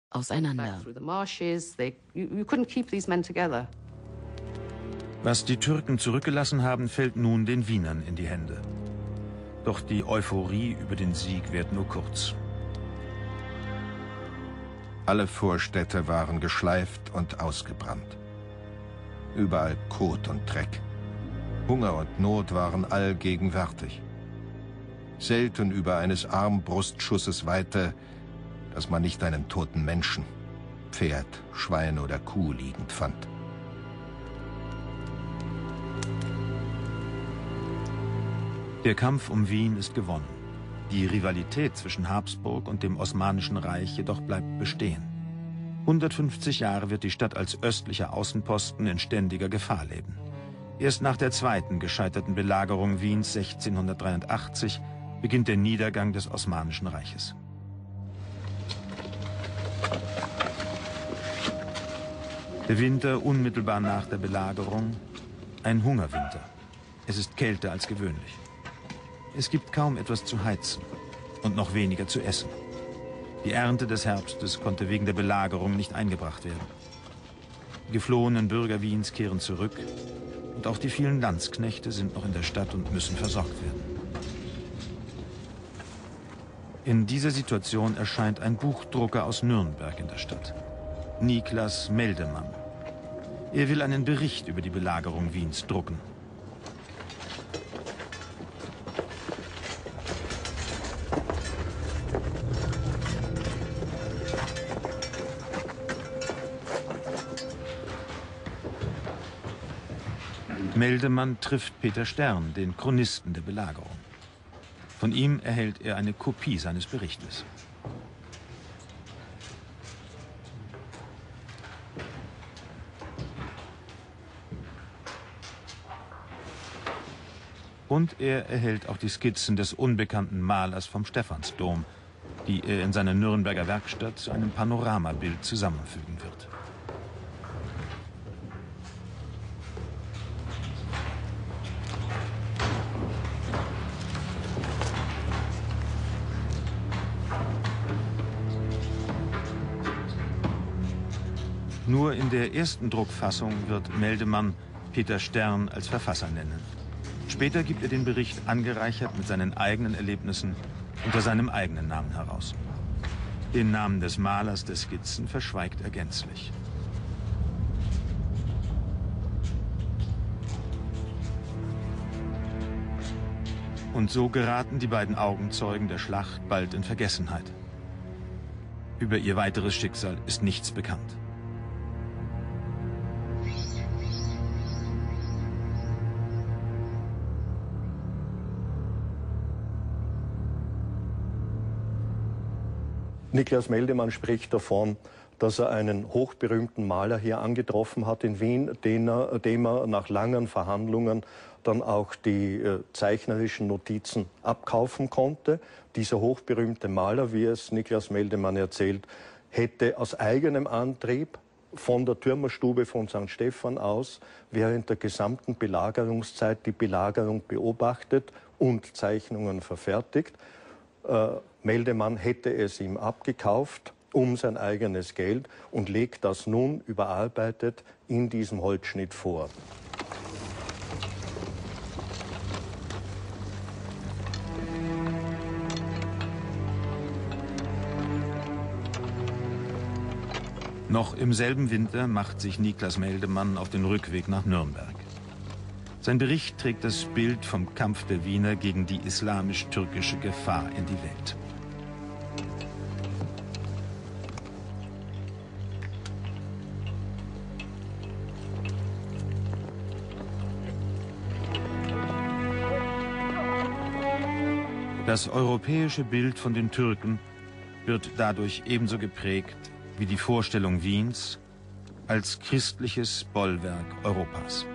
auseinander. Was die Türken zurückgelassen haben, fällt nun den Wienern in die Hände. Doch die Euphorie über den Sieg währt nur kurz. Alle Vorstädte waren geschleift und ausgebrannt. Überall Kot und Dreck. Hunger und Not waren allgegenwärtig. Selten über eines Armbrustschusses Weite, dass man nicht einen toten Menschen, Pferd, Schwein oder Kuh liegend fand. Der Kampf um Wien ist gewonnen. Die Rivalität zwischen Habsburg und dem Osmanischen Reich jedoch bleibt bestehen. 150 Jahre wird die Stadt als östlicher Außenposten in ständiger Gefahr leben. Erst nach der zweiten gescheiterten Belagerung Wiens 1683 beginnt der Niedergang des Osmanischen Reiches. Der Winter unmittelbar nach der Belagerung, ein Hungerwinter. Es ist kälter als gewöhnlich. Es gibt kaum etwas zu heizen und noch weniger zu essen. Die Ernte des Herbstes konnte wegen der Belagerung nicht eingebracht werden. Die geflohenen Bürger Wiens kehren zurück und auch die vielen Landsknechte sind noch in der Stadt und müssen versorgt werden. In dieser Situation erscheint ein Buchdrucker aus Nürnberg in der Stadt. Niklas Meldemann. Er will einen Bericht über die Belagerung Wiens drucken. Meldemann trifft Peter Stern, den Chronisten der Belagerung. Von ihm erhält er eine Kopie seines Berichtes. Und er erhält auch die Skizzen des unbekannten Malers vom Stephansdom, die er in seiner Nürnberger Werkstatt zu einem Panoramabild zusammenfügen wird. Nur in der ersten Druckfassung wird Meldemann Peter Stern als Verfasser nennen. Später gibt er den Bericht angereichert mit seinen eigenen Erlebnissen unter seinem eigenen Namen heraus. Den Namen des Malers der Skizzen verschweigt er gänzlich. Und so geraten die beiden Augenzeugen der Schlacht bald in Vergessenheit. Über ihr weiteres Schicksal ist nichts bekannt. Niklas Meldemann spricht davon, dass er einen hochberühmten Maler hier angetroffen hat in Wien, dem er nach langen Verhandlungen dann auch die zeichnerischen Notizen abkaufen konnte. Dieser hochberühmte Maler, wie es Niklas Meldemann erzählt, hätte aus eigenem Antrieb von der Türmerstube von St. Stephan aus während der gesamten Belagerungszeit die Belagerung beobachtet und Zeichnungen verfertigt. Meldemann hätte es ihm abgekauft um sein eigenes Geld und legt das nun überarbeitet in diesem Holzschnitt vor. Noch im selben Winter macht sich Niklas Meldemann auf den Rückweg nach Nürnberg. Sein Bericht trägt das Bild vom Kampf der Wiener gegen die islamisch-türkische Gefahr in die Welt. Das europäische Bild von den Türken wird dadurch ebenso geprägt wie die Vorstellung Wiens als christliches Bollwerk Europas.